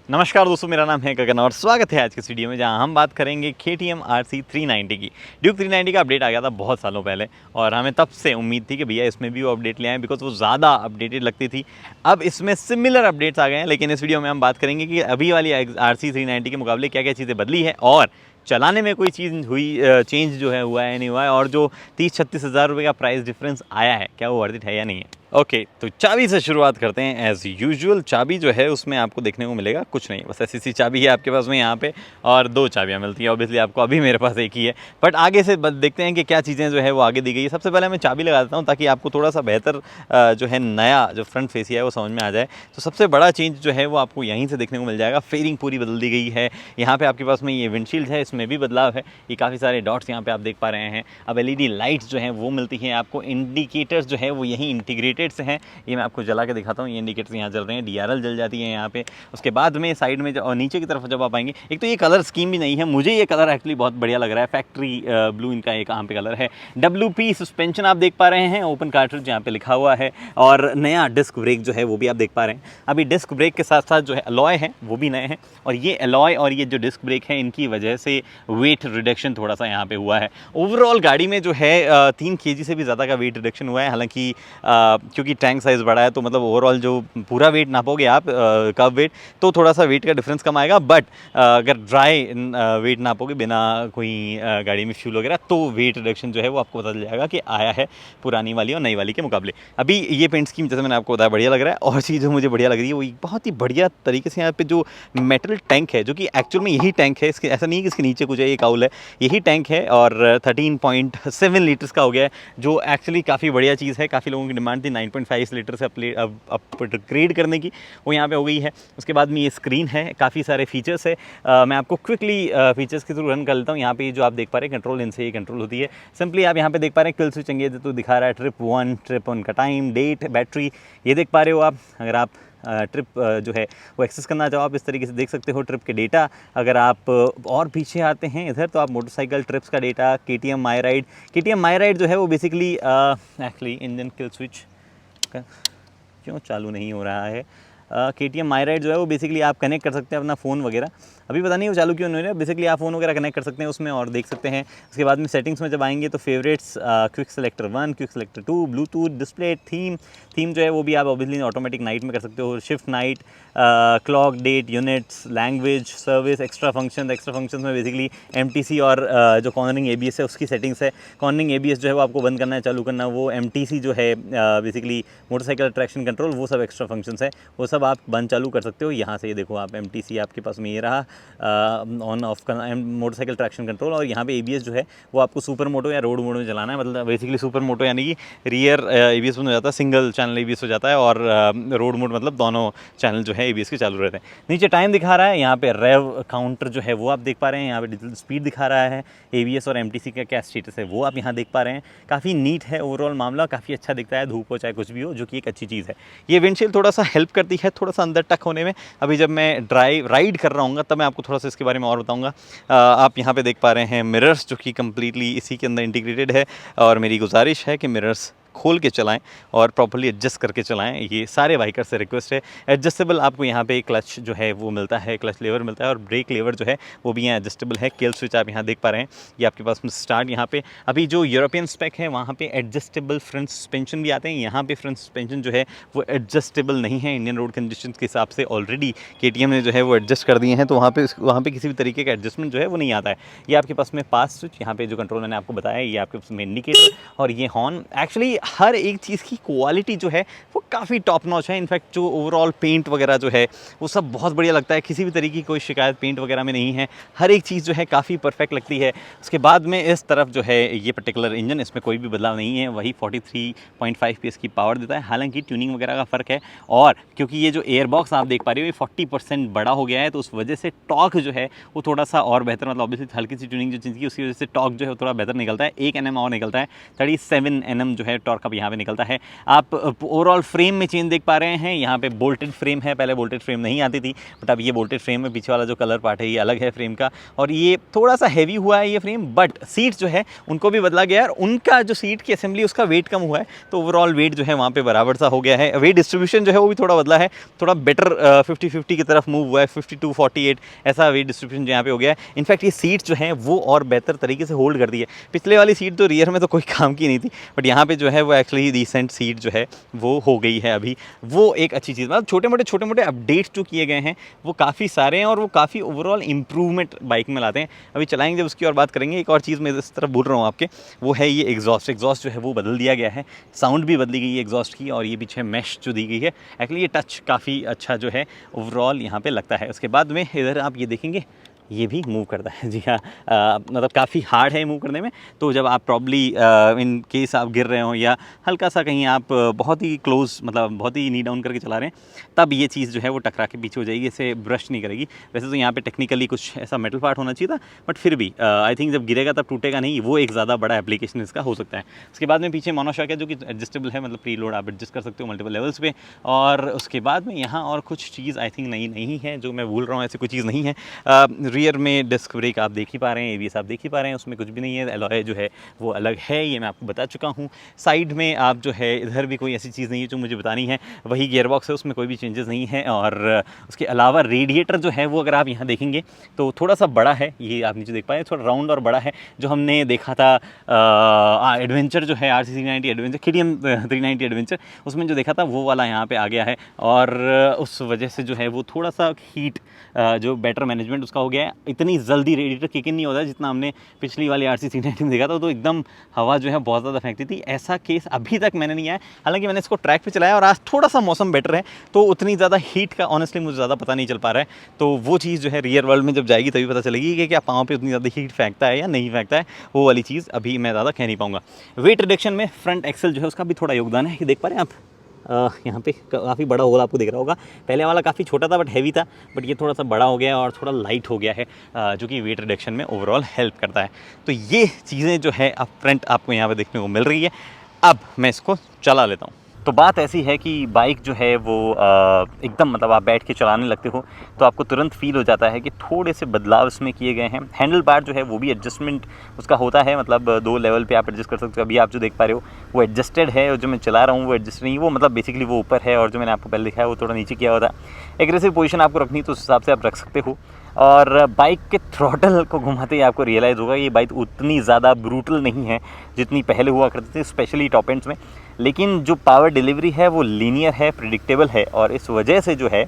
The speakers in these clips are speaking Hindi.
नमस्कार दोस्तों, मेरा नाम है गगन और स्वागत है आज के इस वीडियो में जहां हम बात करेंगे KTM RC 390 की। ड्यूक 390 का अपडेट आ गया था बहुत सालों पहले और हमें तब से उम्मीद थी कि भैया इसमें भी वो अपडेट ले आएँ बिकॉज वो ज़्यादा अपडेटेड लगती थी। अब इसमें सिमिलर अपडेट्स आ गए हैं, लेकिन इस वीडियो में हम बात करेंगे कि अभी वाली RC 390 के मुकाबले क्या क्या चीज़ें बदली है और चलाने में कोई चीज़ हुई चेंज जो है हुआ है नहीं हुआ है, और जो 30-36 हज़ार रुपये का प्राइस डिफरेंस आया है क्या वो वर्थ इट है या नहीं है। ओके, तो चाबी से शुरुआत करते हैं। एज़ यूजुअल चाबी जो है उसमें आपको देखने को मिलेगा कुछ नहीं, बस ऐसी सी चाबी है आपके पास में यहाँ पे, और दो चाबियाँ मिलती हैं। ऑब्वियसली आपको अभी मेरे पास एक ही है, बट आगे से देखते हैं कि क्या चीज़ें जो है वो आगे दी गई है। सबसे पहले मैं चाबी लगा देता हूँ ताकि आपको थोड़ा सा बेहतर जो है नया जो फ्रंट फेसिया है वो समझ में आ जाए। तो सबसे बड़ा चेंज जो है वो आपको यहीं से देखने को मिल जाएगा। फेयरिंग पूरी बदल दी गई है। यहाँ पर आपके पास में ये विंडशील्ड है, इसमें भी बदलाव है। ये काफ़ी सारे डॉट्स यहाँ पर आप देख पा रहे हैं। अब LED लाइट्स जो हैं वो मिलती हैं आपको। इंडिकेटर्स जो है वो यहीं इंटीग्रेटेड से हैं। ये मैं आपको जला के दिखाता हूँ। ये इंडिकेटर्स यहाँ जल रहे हैं, DRL जल जाती है यहाँ पे। उसके बाद में साइड में और नीचे की तरफ जब आप आएंगे, एक तो ये कलर स्कीम भी नहीं है, मुझे ये कलर एक्चुअली बहुत बढ़िया लग रहा है। फैक्ट्री ब्लू इनका एक यहाँ पे कलर है। WP सस्पेंशन आप देख पा रहे हैं, ओपन कार्ट्रिज यहाँ पे लिखा हुआ है, और नया डिस्क ब्रेक जो है वो भी आप देख पा रहे हैं। अभी डिस्क ब्रेक के साथ साथ जो है अलॉय है वो भी नए हैं, और ये अलॉय और ये जो डिस्क ब्रेक है इनकी वजह से वेट रिडक्शन थोड़ा सा यहाँ पे हुआ है। ओवरऑल गाड़ी में जो है 3 kg से भी ज़्यादा का वेट रिडक्शन हुआ है। हालांकि क्योंकि टैंक साइज़ बड़ा है तो मतलब ओवरऑल जो पूरा वेट नापोगे आप कब वेट, तो थोड़ा सा वेट का डिफरेंस कम आएगा। बट अगर ड्राई वेट नापोगे बिना कोई गाड़ी में फ्यूल वगैरह, तो वेट रिडक्शन जो है वो आपको पता चल जाएगा कि आया है पुरानी वाली और नई वाली के मुकाबले। अभी ये पेंट स्कीम जैसे मैंने आपको बताया बढ़िया लग रहा है, और चीज़ जो मुझे बढ़िया लग रही है वो बहुत ही बढ़िया तरीके से यहाँ पे जो मेटल टैंक है, जो कि एक्चुअल में यही टैंक है, इसके ऐसा नहीं है कि इसके नीचे कुछ है, ये काउल है, यही टैंक है, और 13.7 लीटर्स का हो गया है, जो एक्चुअली काफ़ी बढ़िया चीज़ है। काफ़ी लोगों की डिमांड थी 9.5 लीटर से अपग्रेड करने की, वो यहाँ पे हो गई है। उसके बाद में ये स्क्रीन है, काफ़ी सारे फीचर्स है। मैं आपको क्विकली फीचर्स के थ्रू रन कर लेता हूँ। यहाँ पे जो आप देख पा रहे हैं कंट्रोल, इनसे ये कंट्रोल होती है। सिंपली आप यहाँ पे देख पा रहे हैं किल स्विच एंगेज तो दिखा रहा है, ट्रिप 1, ट्रिप 1 का टाइम, डेट, बैटरी, ये देख पा रहे हो आप। अगर आप ट्रिप जो है वो एक्सेस करना चाहो आप इस तरीके से देख सकते हो ट्रिप के डेटा। अगर आप और पीछे आते हैं इधर तो आप मोटरसाइकिल ट्रिप्स का डेटा, KTM माई राइड जो है वो basically actually engine kill switch क्यों चालू नहीं हो रहा है। KTM माई राइड जो है वो बेसिकली आप कनेक्ट कर सकते हैं अपना फ़ोन वगैरह। अभी पता नहीं वो चालू क्यों नहीं हो रहा है। बेसिकली आप फ़ोन वगैरह कनेक्ट कर सकते हैं उसमें और देख सकते हैं। उसके बाद में सेटिंग्स में जब आएंगे तो favourites, quick selector 1, quick selector 2, Bluetooth, display, theme जो है वो भी आप ऑब्वियसली ऑटोमेटिक नाइट में कर सकते हो, shift night, clock, date, units, language, service, extra function में बेसिकली MTC और जो कॉर्नरिंग ABS है उसकी सेटिंग्स है। कॉर्नरिंग ABS जो है वो आपको बंद करना है, चालू करना है, वो MTC जो है बेसिकली मोटरसाइकिल ट्रैक्शन कंट्रोल, वो सब एक्स्ट्रा फंक्शंस है, वो सब आप बंद चालू कर सकते हो यहाँ से। ये देखो आप MTC आपके पास में ये रहा, ऑन ऑफ का मोटरसाइकिल ट्रैक्शन कंट्रोल, और यहाँ पे ABS जो है वो आपको सुपर मोटो या रोड मोड में चलाना है। मतलब बेसिकली सुपर मोटो यानी कि रियर ABS हो जाता है, सिंगल चैनल ABS हो जाता है, और रोड मोड मतलब दोनों चैनल जो है ABS के चालू रहते हैं। नीचे टाइम दिखा रहा है, यहाँ पे रेव काउंटर जो है वो आप देख पा रहे हैं, यहाँ पे डिजिटल स्पीड दिखा रहा है, ABS और MTC का क्या स्टेटस है वो आप यहाँ देख पा रहे हैं। काफ़ी नीट है ओवरऑल मामला, काफ़ी अच्छा दिखता है, धूप हो चाहे कुछ भी हो, जो कि एक अच्छी चीज़ है। ये विंडशील्ड थोड़ा सा हेल्प करती है थोड़ा सा अंदर टक होने में। अभी जब मैं राइड कर रहा हूँ तब मैं आपको थोड़ा सा इसके बारे में और बताऊँगा। आप यहाँ पे देख पा रहे हैं मिरर्स, जो कि कम्प्लीटली इसी के अंदर इंटीग्रेटेड है, और मेरी गुजारिश है कि मिरर्स खोल के चलाएं और प्रॉपर्ली एडजस्ट करके चलाएं, ये सारे बाइकर से रिक्वेस्ट है। एडजस्टेबल आपको यहाँ पे क्लच जो है वो मिलता है, क्लच लेवर मिलता है, और ब्रेक लेवर जो है वो भी यहाँ एडजस्टेबल है। किल स्विच आप यहाँ देख पा रहे हैं, ये आपके पास में स्टार्ट। यहाँ पे अभी जो यूरोपियन स्पेक है वहाँ पे एडजस्टेबल फ्रंट सस्पेंशन भी आते हैं, यहाँ पे फ्रंट सस्पेंशन जो है वो एडजस्टेबल नहीं है। इंडियन रोड कंडीशन के हिसाब से ऑलरेडी KTM ने जो है वो एडजस्ट कर दिए हैं, तो वहाँ पे किसी भी तरीके का एडजस्टमेंट जो है वो नहीं आता है। ये आपके पास में पास स्विच, यहाँ पे जो कंट्रोल मैंने आपको बताया, ये आपके पास में इंडिकेटर, और ये हॉर्न। एक्चुअली हर एक चीज़ की क्वालिटी जो है वो काफ़ी टॉप नॉच है। इनफैक्ट जो ओवरऑल पेंट वगैरह जो है वो सब बहुत बढ़िया लगता है, किसी भी तरीके की कोई शिकायत पेंट वगैरह में नहीं है। हर एक चीज़ जो है काफ़ी परफेक्ट लगती है। उसके बाद में इस तरफ जो है ये पर्टिकुलर इंजन, इसमें कोई भी बदलाव नहीं है, वही 43.5 PS की पावर देता है। हालांकि ट्यूनिंग वगैरह का फ़र्क है, और क्योंकि ये जो एयर बॉक्स आप देख पा रहे हो ये 40% बड़ा हो गया है, तो उस वजह से टॉर्क जो है वो थोड़ा सा और बेहतर, मतलब ऑब्वियसली हल्की सी ट्यूनिंग जो चीज़ की उसकी वजह से टॉर्क जो है वो थोड़ा बेहतर निकलता है। 1 Nm और निकलता है, 37 Nm जो है टॉर्क टॉर्क अब यहाँ पे निकलता है। आप ओवरऑल फ्रेम में चेंज देख पा रहे हैं, यहाँ पे बोल्टेड फ्रेम है, पहले बोल्टेड फ्रेम नहीं आती थी, बट अब ये बोल्टेड फ्रेम है। पीछे वाला जो कलर पार्ट है ये अलग है फ्रेम का, और ये थोड़ा सा हैवी हुआ है ये फ्रेम, बट सीट्स जो है उनको भी बदला गया है, और उनका जो सीट की असेंबली उसका वेट कम हुआ है, तो ओवरऑल वेट जो है वहाँ पे बराबर सा हो गया है। वेट डिस्ट्रीब्यूशन जो है वो भी थोड़ा बदला है, थोड़ा बेटर 50-50 की तरफ मूव हुआ है, 52-48 ऐसा वेट डिस्ट्रीब्यूशन यहाँ पे हो गया है। इनफैक्ट ये सीट जो है वो और बेहतर तरीके से होल्ड कर दी है। पिछले वाली सीट तो रियर में तो कोई काम की नहीं थी, बट यहाँ पे जो है वो एक्चुअली रिसेंट सीट जो है वो हो गई है अभी, वो एक अच्छी चीज़। मतलब छोटे मोटे अपडेट्स जो किए गए हैं वो काफ़ी सारे हैं, और वो काफ़ी ओवरऑल इंप्रूवमेंट बाइक में लाते हैं। अभी चलाएंगे जब उसकी और बात करेंगे। एक और चीज़ मैं इस तरफ बोल रहा हूँ आपके, वो है ये एग्जॉस्ट जो है वो बदल दिया गया है, साउंड भी बदली गई है एग्जॉस्ट की, और ये पीछे मैश जो दी गई है एक्चुअली ये टच काफ़ी अच्छा जो है ओवरऑल यहाँ पे लगता है। उसके बाद में इधर आप ये देखेंगे ये भी मूव करता है। जी हाँ, मतलब काफ़ी हार्ड है मूव करने में, तो जब आप प्रॉब्ली इन केस आप गिर रहे हो या हल्का सा कहीं आप बहुत ही क्लोज मतलब बहुत ही नी डाउन करके चला रहे हैं, तब ये चीज़ जो है वो टकरा के पीछे हो जाएगी, इसे ब्रश नहीं करेगी। वैसे तो यहाँ पे टेक्निकली कुछ ऐसा मेटल पार्ट होना चाहिए था, बट फिर भी आई थिंक जब गिरेगा तब टूटेगा नहीं, वो एक ज़्यादा बड़ा एप्लीकेशन इसका हो सकता है। उसके बाद में पीछे मोनोशॉक है जो कि एडजस्टेबल है, मतलब प्री लोड आप एडजस्ट कर सकते हो मल्टीपल लेवल्स पे। और उसके बाद में यहाँ और कुछ चीज़ आई थिंक नई नहीं है जो मैं भूल रहा हूँ, ऐसी कोई चीज़ नहीं है। रियर में डिस्क ब्रेक आप देख ही पा रहे हैं, एबीएस आप देख ही पा रहे हैं, उसमें कुछ भी नहीं है। एलॉय जो है वो अलग है, ये मैं आपको बता चुका हूँ। साइड में आप जो है इधर भी कोई ऐसी चीज़ नहीं है जो मुझे बतानी है, वही गियरबॉक्स है, उसमें कोई भी चेंजेस नहीं है। और उसके अलावा रेडिएटर जो है वो अगर आप यहाँ देखेंगे तो थोड़ा सा बड़ा है, ये आप नीचे देख पाए, थोड़ा राउंड और बड़ा है। जो हमने देखा था एडवेंचर जो है RC 390 एडवेंचर, KTM 390 एडवेंचर, उसमें जो देखा था वो वाला यहाँ पे आ गया है, और उस वजह से जो है वो थोड़ा सा हीट जो बेटर मैनेजमेंट उसका हो गया है। इतनी जल्दी रेडिएटर किक इन नहीं होता जितना हमने पिछली वाली RC 390 में देखा था, तो एकदम हवा जो है बहुत ज़्यादा फेंकती थी। ऐसा केस अभी तक मैंने नहीं आया, हालांकि मैंने इसको ट्रैक पे चलाया और आज थोड़ा सा मौसम बेटर है, तो उतनी ज़्यादा हीट का ऑनेस्टली मुझे ज़्यादा पता नहीं चल पा रहा है। तो वो चीज़ जो है रियल वर्ल्ड में जब जाएगी तभी पता चलेगी कि क्या पाँव पे उतनी ज़्यादा हीट फेंकता है या नहीं फेंकता है, वो वाली चीज़ अभी मैं ज़्यादा कह नहीं पाऊँगा। वेट रिडक्शन में फ्रंट एक्सल जो है उसका भी थोड़ा योगदान है, देख पा रहे हैं आप, यहाँ पे काफ़ी बड़ा होल आपको दिख रहा होगा। पहले वाला काफ़ी छोटा था बट हैवी था, बट ये थोड़ा सा बड़ा हो गया है और थोड़ा लाइट हो गया है, जो कि वेट रिडक्शन में ओवरऑल हेल्प करता है। तो ये चीज़ें जो है अब फ्रंट आपको यहाँ पे देखने को मिल रही है। अब मैं इसको चला लेता हूँ। तो बात ऐसी है कि बाइक जो है वो एकदम मतलब आप बैठ के चलाने लगते हो तो आपको तुरंत फील हो जाता है कि थोड़े से बदलाव इसमें किए गए हैं। हैंडल बार जो है वो भी एडजस्टमेंट उसका होता है, मतलब 2 लेवल पे आप एडजस्ट कर सकते हो। अभी आप जो देख पा रहे हो वो एडजस्टेड है, और जो मैं चला रहा हूँ वो एडजस्ट नहीं, वो मतलब बेसिकली वो ऊपर है, और जो मैंने आपको पहले दिखाया वो थोड़ा नीचे किया हुआ था। एग्रेसिव पोजीशन आपको रखनी तो उस हिसाब से आप रख सकते हो। और बाइक के थ्रॉटल को घुमाते ही आपको रियलाइज़ होगा ये बाइक उतनी ज़्यादा ब्रूटल नहीं है जितनी पहले हुआ करती थी, स्पेशली टॉप एंड्स में। लेकिन जो पावर डिलीवरी है वो लीनियर है, प्रिडिक्टेबल है, और इस वजह से जो है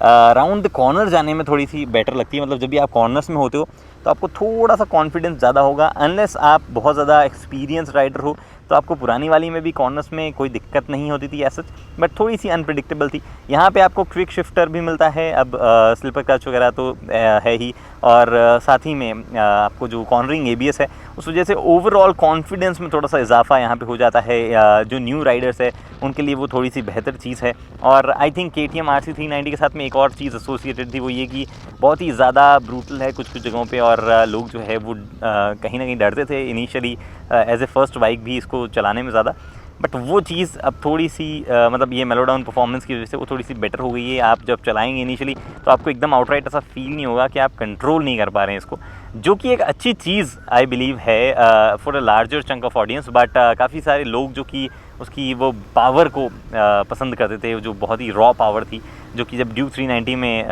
राउंड द कॉर्नर जाने में थोड़ी सी बेटर लगती है। मतलब जब भी आप कॉर्नर्स में होते हो तो आपको थोड़ा सा कॉन्फिडेंस ज़्यादा होगा, अनलेस आप बहुत ज़्यादा एक्सपीरियंस राइडर हो। तो आपको पुरानी वाली में भी कॉर्नर्स में कोई दिक्कत नहीं होती थी ऐसा, बट थोड़ी सी अनप्रिडिक्टेबल थी। यहाँ पे आपको क्विक शिफ्टर भी मिलता है, अब स्लिपर क्लच वगैरह तो है ही, और साथ ही में आपको जो कॉर्नरिंग ABS है उस वजह से ओवरऑल कॉन्फिडेंस में थोड़ा सा इजाफा यहाँ पे हो जाता है। जो न्यू राइडर्स है उनके लिए वो थोड़ी सी बेहतर चीज़ है। और आई थिंक KTM RC 390 के साथ में एक और चीज़ एसोसिएटेड थी, वो ये कि बहुत ही ज़्यादा ब्रूटल है कुछ जगहों पे, और लोग जो है वो कहीं ना कहीं डरते थे initially as a first bike भी इसको चलाने में ज़्यादा। बट वो चीज़ अब थोड़ी सी मतलब ये मेलोडाउन परफॉर्मेंस की वजह से वो थोड़ी सी बेटर हो गई है। आप जब चलाएंगे इनिशियली तो आपको एकदम आउटराइट ऐसा फील नहीं होगा कि आप कंट्रोल नहीं कर पा रहे हैं इसको, जो कि एक अच्छी चीज़ आई बिलीव है for a larger chunk of audience. But काफ़ी सारे लोग जो कि उसकी वो पावर को पसंद करते थे, जो बहुत ही रॉ पावर थी, जो कि जब ड्यूक 390 में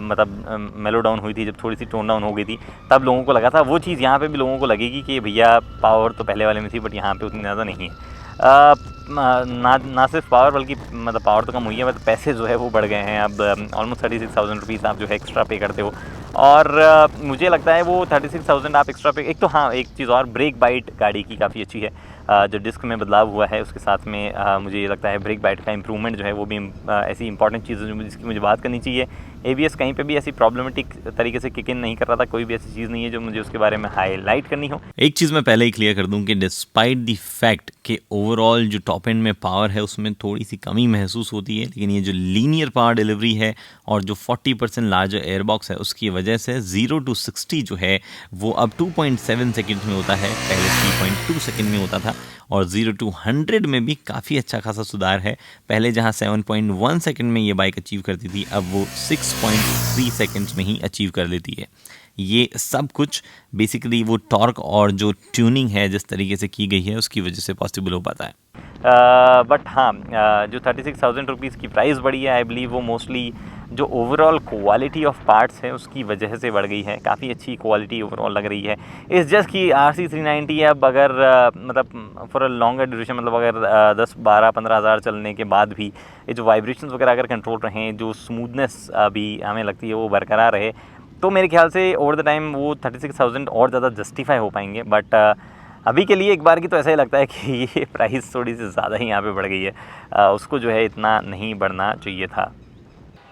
मतलब मेलोडाउन हुई थी, जब थोड़ी सी टोन डाउन हो गई थी, तब लोगों को लगा था वो चीज़ यहाँ पे भी लोगों को लगेगी कि भैया पावर तो पहले वाले में थी बट यहाँ पे उतनी ज़्यादा नहीं है। ना सिर्फ पावर बल्कि मतलब पावर तो कम हुई है, बट पैसे जो है वो बढ़ गए हैं। अब ऑलमोस्ट 36,000 रुपीज़ आप जो है एक्स्ट्रा पे करते हो, और मुझे लगता है वो 36,000 आप एक्स्ट्रा पे। एक तो हाँ, एक चीज़ और, ब्रेक बाइट गाड़ी की काफ़ी अच्छी है। जो डिस्क में बदलाव हुआ है उसके साथ में मुझे ये लगता है ब्रेक बाइट का इंप्रूवमेंट जो है वो भी ऐसी इंपॉर्टेंट चीज़ है जिसकी मुझे बात करनी चाहिए ABS कहीं पे भी ऐसी प्रॉब्लमेटिक तरीके से किक इन नहीं कर रहा था, कोई भी ऐसी चीज़ नहीं है जो मुझे उसके बारे में हाईलाइट करनी हो। एक चीज़ मैं पहले ही क्लियर कर दूं कि डिस्पाइट द फैक्ट कि ओवरऑल जो टॉप एंड में पावर है उसमें थोड़ी सी कमी महसूस होती है, लेकिन ये जो लीनियर पावर डिलीवरी है और जो 40% लार्जर एयरबॉक्स है उसकी वजह से 0 to 60 जो है वो अब 2.7 सेकेंड में होता है, पहले 3.2 सेकेंड में होता था। और 0 to 100 में भी काफ़ी अच्छा खासा सुधार है, पहले जहां 7.1 सेकेंड में ये बाइक अचीव करती थी अब वो 6.3 सेकेंड्स में ही अचीव कर लेती है। ये सब कुछ बेसिकली वो टॉर्क और जो ट्यूनिंग है जिस तरीके से की गई है उसकी वजह से पॉसिबल हो पाता है। बट हाँ, जो 36,000 रुपीज़ की प्राइस बढ़ी है, आई बिलीव वो मोस्टली जो ओवरऑल क्वालिटी ऑफ पार्ट्स है उसकी वजह से बढ़ गई है। काफ़ी अच्छी क्वालिटी ओवरऑल लग रही है। इस जस्ट की RC390 अब अगर मतलब फॉर अ लॉन्गर ड्यूरेशन, मतलब अगर 10, 12, 15 हज़ार चलने के बाद भी ये जो वाइब्रेशंस वगैरह अगर कंट्रोल रहें, जो स्मूथनेस अभी हमें लगती है वो बरकरार रहे, तो मेरे ख्याल से ओवर द टाइम वो 36,000 और ज़्यादा जस्टिफाई हो पाएंगे। बट अभी के लिए एक बार की तो ऐसा ही लगता है कि ये प्राइस थोड़ी सी ज़्यादा ही यहाँ पे बढ़ गई है। उसको जो है इतना नहीं बढ़ना चाहिए था।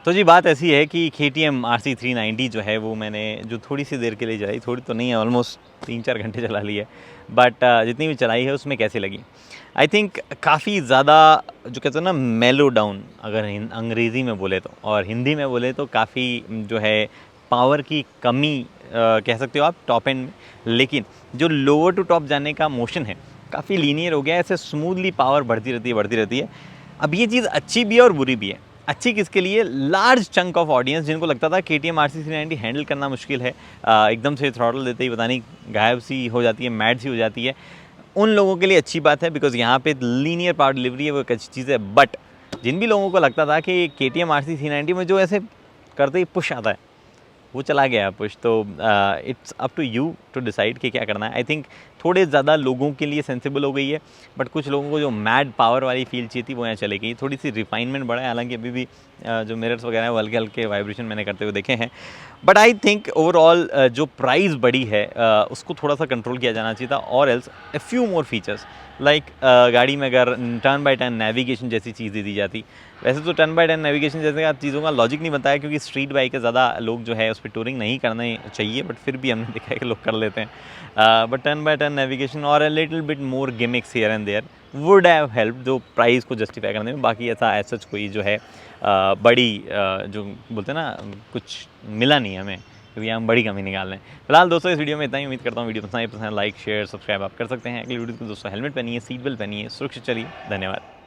तो जी बात ऐसी है कि KTM RC390 जो है वो मैंने जो थोड़ी सी देर के लिए चलाई, थोड़ी तो नहीं है, ऑलमोस्ट 3-4 घंटे चला ली है, बट जितनी भी चलाई है उसमें कैसे लगी, आई थिंक काफ़ी ज़्यादा जो कहते हैं ना मेलो डाउन, अगर अंग्रेज़ी में बोले तो, और हिंदी में बोले तो काफ़ी जो है पावर की कमी कह सकते हो आप टॉप एंड में। लेकिन जो लोअर टू टॉप जाने का मोशन है काफ़ी लीनियर हो गया है, ऐसे स्मूथली पावर बढ़ती रहती है। अब ये चीज़ अच्छी भी है और बुरी भी है। अच्छी किसके लिए? लार्ज चंक ऑफ ऑडियंस जिनको लगता था KTM RC390 हैंडल करना मुश्किल है, एकदम से थ्रॉटल देते ही पता नहीं गायब सी हो जाती है, मैड सी हो जाती है, उन लोगों के लिए अच्छी बात है, बिकॉज यहाँ पे लीनियर पावर डिलीवरी है, वो एक अच्छी चीज़ है। बट जिन भी लोगों को लगता था कि KTM RC390 में जो ऐसे करते ही पुश आता है वो चला गया पुश, तो it's up to you to decide कि क्या करना है। आई थिंक थोड़े ज़्यादा लोगों के लिए सेंसिबल हो गई है, बट कुछ लोगों को जो मैड पावर वाली फील चाहिए थी वो यहाँ चले गई। थोड़ी सी रिफाइनमेंट बढ़ा है, हालांकि अभी भी जो मिरर्स वगैरह हैं वो हल्के हल्के वाइब्रेशन मैंने करते हुए देखे हैं। बट आई थिंक ओवरऑल जो प्राइस बढ़ी है उसको थोड़ा सा कंट्रोल किया जाना चाहिए था, और else a few more features like गाड़ी में अगर टर्न बाय टर्न नेविगेशन जैसी चीज़ दे दी जाती। वैसे तो टर्न बाय टर्न नेविगेशन जैसे चीज़ों का लॉजिक नहीं बनता है, क्योंकि स्ट्रीट बाइक है, ज़्यादा लोग जो है उस पर टूरिंग नहीं करना चाहिए, बट फिर भी हमने देखा है कि लोग कर लेते हैं। But turn by turn navigation और a little bit more gimmicks here and there would have help जो प्राइस को जस्टिफाई करने में। बाकी ऐसा सच कोई जो है बड़ी जो बोलते हैं ना कुछ मिला नहीं हमें, क्योंकि हम बड़ी कमी निकाल रहे हैं। फिलहाल दोस्तों इस वीडियो में इतना ही। उम्मीद करता हूँ वीडियो पसंद लाइक शेयर सब्सक्राइब आप कर सकते हैं। अगली वीडियो को दोस्तों हेलमेट पहनिए, सीट बेल्ट पहनिए, सुरक्षित चलिए। धन्यवाद।